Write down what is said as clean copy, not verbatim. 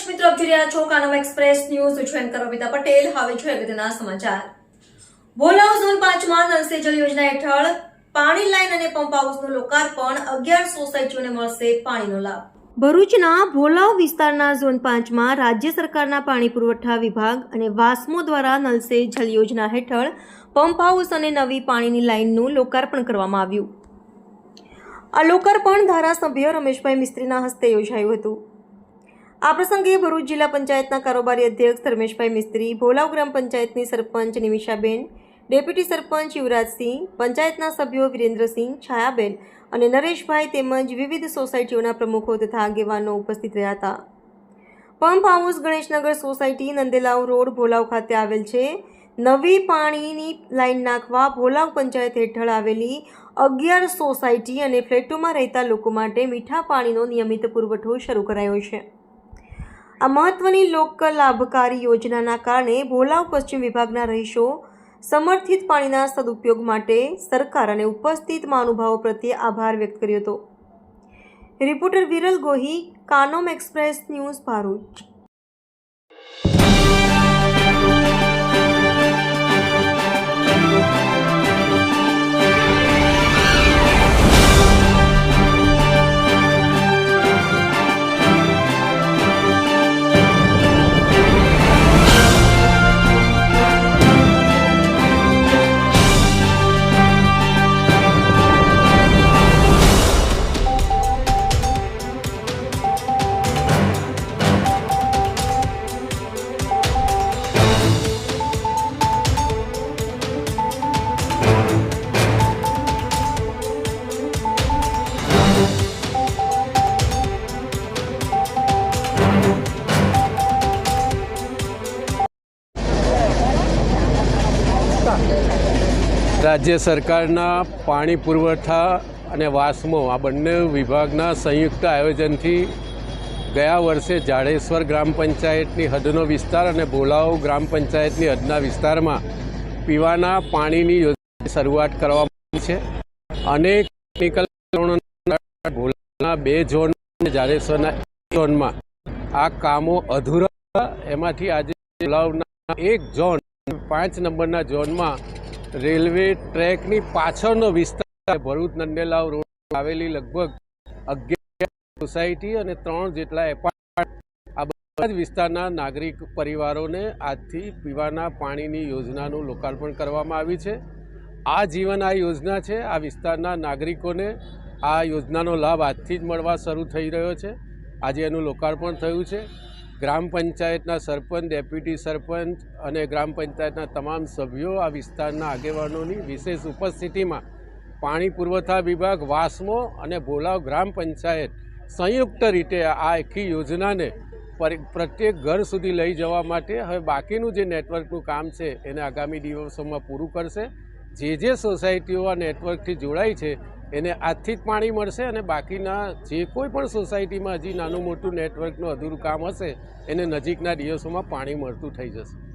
દર્શક મિત્રો, આપ જોઈ રહ્યા છો કાનમ એક્સપ્રેસ ન્યૂઝ. હું છું એન્કર બબીતા પટેલ. હવે જોઈએ અગત્યના સમાચાર. ભોલાવ ઝોન 5 માં નલ સે જલ યોજના હેઠળ પાણી લાઈન અને પંપ હાઉસનું લોકાર્પણ. 11 સોસાયટીઓને મળશે પાણીનો લાભ. ભરૂચના ભોલાવ વિસ્તારના ઝોન 5 માં રાજ્ય સરકારના પાણી પુરવઠા વિભાગ અને વાસ્મો દ્વારા નલ સે જલ યોજના હેઠળ પંપ હાઉસ અને નવી પાણીની લાઈનનું લોકાર્પણ કરવામાં આવ્યું. આ લોકાર્પણ ધારાસભ્ય રમેશભાઈ મિસ્ત્રીના હસ્તે યોજાયું હતું. આ પ્રસંગે ભરૂચ જિલ્લા પંચાયતના કારોબારી અધ્યક્ષ ધર્મેશભાઈ મિસ્ત્રી, ભોલાવ ગ્રામ પંચાયતની સરપંચ નિમિષાબેન, ડેપ્યુટી સરપંચ યુવરાજસિંહ, પંચાયતના સભ્યો વિરેન્દ્રસિંહ, છાયાબેન અને નરેશભાઈ તેમજ વિવિધ સોસાયટીઓના પ્રમુખો તથા આગેવાનો ઉપસ્થિત રહ્યા હતા. Pump house Ganeshnagar society, Nandelav road, Bholav ખાતે આવેલ છે. નવી પાણીની લાઈન નાખવા ભોલાવ પંચાયત હેઠળ આવેલી 11 સોસાયટી અને ફ્લેટોમાં રહેતા લોકો માટે મીઠા પાણીનો નિયમિત પુરવઠો શરૂ કરાયો છે. આ મહત્વની લોક લાભકારી યોજનાના કારણે ભોલાવ પશ્ચિમ વિભાગના રહીશો સમર્થિત પાણીના સદુપયોગ માટે સરકાર અને ઉપસ્થિત મહાનુભાવો પ્રત્યે આભાર વ્યક્ત કર્યો હતો. Reporter Viral Gohi, Kanam express news, Bharuch. રાજ્ય સરકારના પાણી પુરવઠા અને વાસ્મો આ બંને વિભાગના સંયુક્ત આયોજનથી ગયા વર્ષે જાડેશ્વર ગ્રામ પંચાયતની હદનો વિસ્તાર અને ભોલાવ ગ્રામ પંચાયતની હદના વિસ્તારમાં પીવાના પાણીની યોજનાની શરૂઆત કરવામાં આવી છે. અનેક ટેકનિકલ ભોલાવના 2 ઝોન અને જાડેશ્વરના 1 ઝોનમાં આ કામો અધૂરા. એમાંથી આજે ભોલાવના 1 ઝોન 5 નંબરના ઝોનમાં રેલવે ટ્રેકની પાછળનો વિસ્તાર, ભરૂચ નંદેલાવ રોડ આવેલી લગભગ 11 સોસાયટી અને 3 જેટલા એપાર્ટમેન્ટ, આ બધા જ વિસ્તારના નાગરિક પરિવારોને આજથી પીવાના પાણીની યોજનાનું લોકાર્પણ કરવામાં આવ્યું છે. આ જીવન આ યોજના છે. આ વિસ્તારના નાગરિકોને આ યોજનાનો લાભ આજથી જ મળવા શરૂ થઈ રહ્યો છે. આજે એનું લોકાર્પણ થયું છે. ગ્રામ પંચાયતના સરપંચ, ડેપ્યુટી સરપંચ અને ગ્રામ પંચાયતના તમામ સભ્યો, આ વિસ્તારના આગેવાનોની વિશેષ ઉપસ્થિતિમાં પાણી પુરવઠા વિભાગ, વાસ્મો અને ભોલાવ ગ્રામ પંચાયત સંયુક્ત રીતે આ આખી યોજનાને પ્રત્યેક ઘર સુધી લઈ જવા માટે હવે બાકીનું જે નેટવર્કનું કામ છે એને આગામી દિવસોમાં પૂરું કરશે. જે સોસાયટીઓ આ નેટવર્કથી જોડાઈ છે એને આજથી જ પાણી મળશે અને બાકીના જે કોઈ પણ સોસાયટીમાં હજી નાનું મોટું નેટવર્કનું અધૂરું કામ હશે એને નજીકના દિવસોમાં પાણી મળતું થઈ જશે.